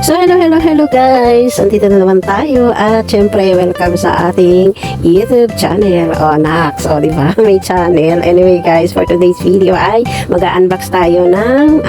So, hello guys! Andito na naman tayo at syempre, welcome sa ating YouTube channel. O, Nax. O, diba? May channel. Anyway guys, for today's video ay mag-unbox tayo ng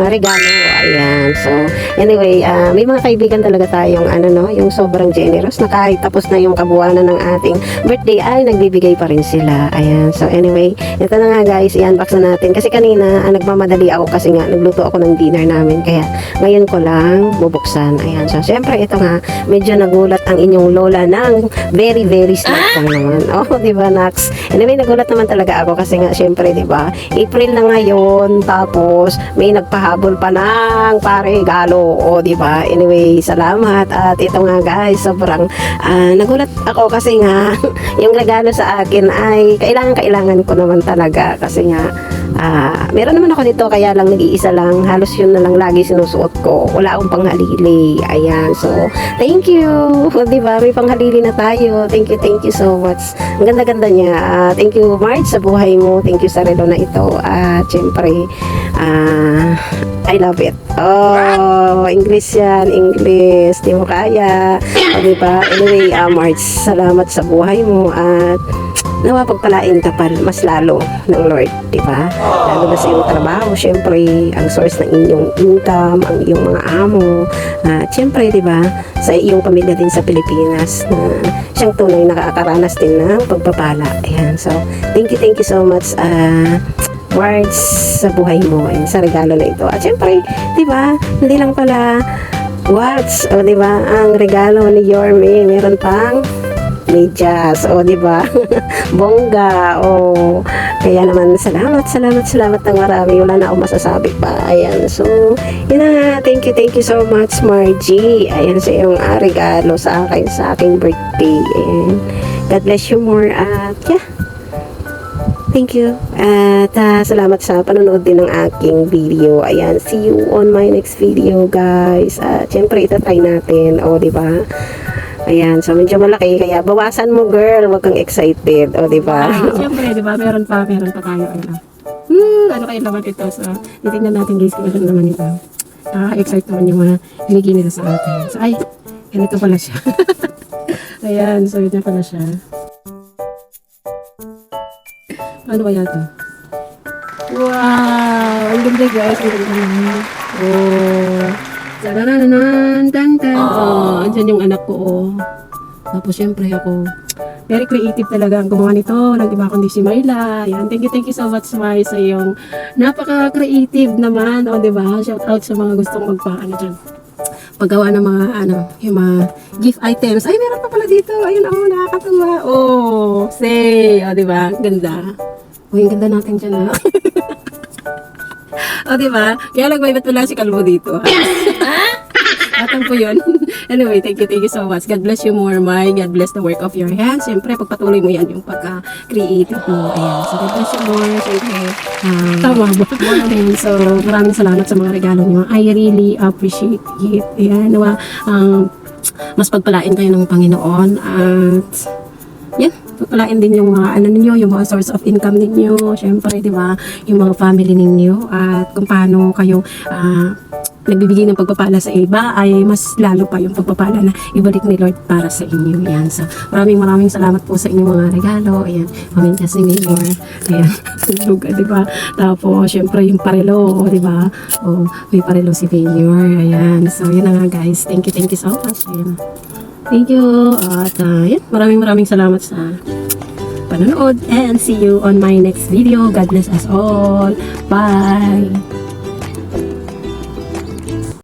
regalo. Ayan. So, anyway, may mga kaibigan talaga tayong yung sobrang generous na kahit tapos na yung kabuuanan ng ating birthday ay nagbibigay pa rin sila. Ayan. So, anyway, ito na nga guys, i-unbox na natin. Kasi kanina, nagmamadali ako kasi nga, nagluto ako ng dinner namin. Kaya, ngayon ko lang bubuksan. Ayan. So, syempre, ito nga, medyo nagulat ang inyong lola ng very, very smart lang naman. Oh, di ba, Nax? Anyway, nagulat naman talaga ako kasi nga, syempre, di ba, April na ngayon, tapos, may nagpahabol pa ng regalo. O, di ba? Anyway, salamat. At ito nga, guys, sobrang nagulat ako kasi nga, yung regalo sa akin ay kailangan ko naman talaga kasi nga, meron naman ako nito kaya lang nag-iisa lang, halos yun na lang lagi sinusuot ko, wala akong panghalili. Ayan, so thank you. Diba, may panghalili na tayo. Thank you so much. Ang ganda-ganda niya. Thank you Marge sa buhay mo, thank you sa relo na ito at syempre I love it. Oh, English yan, English, di mo kaya. O, diba, anyway, Marge, salamat sa buhay mo at nawa pagpalain ka pa mas lalo ng Lord, di ba? Lalo na sa iyong trabaho, syempre, ang source ng inyong income, ang iyong mga amo, at syempre, di ba, sa iyong pamilya din sa Pilipinas na siyang tunay nakakaranas din ng pagpapala. Ayan, so, thank you so much, words sa buhay mo, ayan, sa regalo na ito. At syempre, di ba, hindi lang pala words, o di ba, ang regalo ni Yorme, meron pang medyas, o diba? Bongga, o kaya naman salamat ng marami, wala na ako masasabi pa. Ayan, so yun na nga, thank you so much Margie, ayan sa iyong regalo sa aking birthday. Ayan. God bless you more at yeah, thank you at salamat sa panonood din ng aking video. Ayan, see you on my next video guys. At syempre itatry natin, o diba? Ayan, so medyo malaki, kaya bawasan mo girl, wag kang excited, o diba? Siyempre, diba, meron pa tayo, ano kayo naman ito, so, titignan natin guys, kung ano naman ito. Excite naman yung mga binigay nila sa atin. So, ay, ganito pala siya. Ayan, so, yun pala siya. Ano kaya ito? Wow! Ang ganda guys, ang ganda. Oh! Tararanan, tang-tang. Oh, andyan yung anak ko, oh. Tapos, syempre, ako, very creative talaga ang gumawa nito. Nang iba kundi si Myla. Yan, thank you so much, May, sa iyong napaka-creative naman. O, diba? Shout out sa mga gustong paggawa ng mga, yung mga gift items. Ay, meron pa pala dito. Ayun, oh, nakakatuwa. Oh, say. O, diba? Ganda. O, yung ganda natin dyan, ha? O, diba? Kaya lang, may ba't wala si Kalbo dito, ha? Atang po yun. Anyway, thank you so much. God bless you more, May. God bless the work of your hands. Siyempre, pagpatuloy mo yan yung pagka-creative mo. Ayan. So, God bless you more. Siyempre, tama ba? Ayan. So, maraming salamat sa mga regalo niyo. I really appreciate it. Ayan. Nawa, mas pagpalain kayo ng Panginoon. At, yan. Pagpalain din yung mga ninyo, yung mga source of income ninyo. Siyempre, di ba? Yung mga family ninyo. At kung paano kayo, nagbibigay ng pagpapala sa iba ay mas lalo pa yung pagpapala na ibalik ni Lord para sa inyo. Ayan. So, maraming salamat po sa inyong mga regalo. Ayan. Pamilya si Mayor. Ayan. Luga, diba? Tapos, syempre, yung parelo, diba? O, may parelo si Mayor. Ayan. So, yun na nga, guys. Thank you so much. Ayan. Thank you. At, yan. Maraming salamat sa panonood. And see you on my next video. God bless us all. Bye!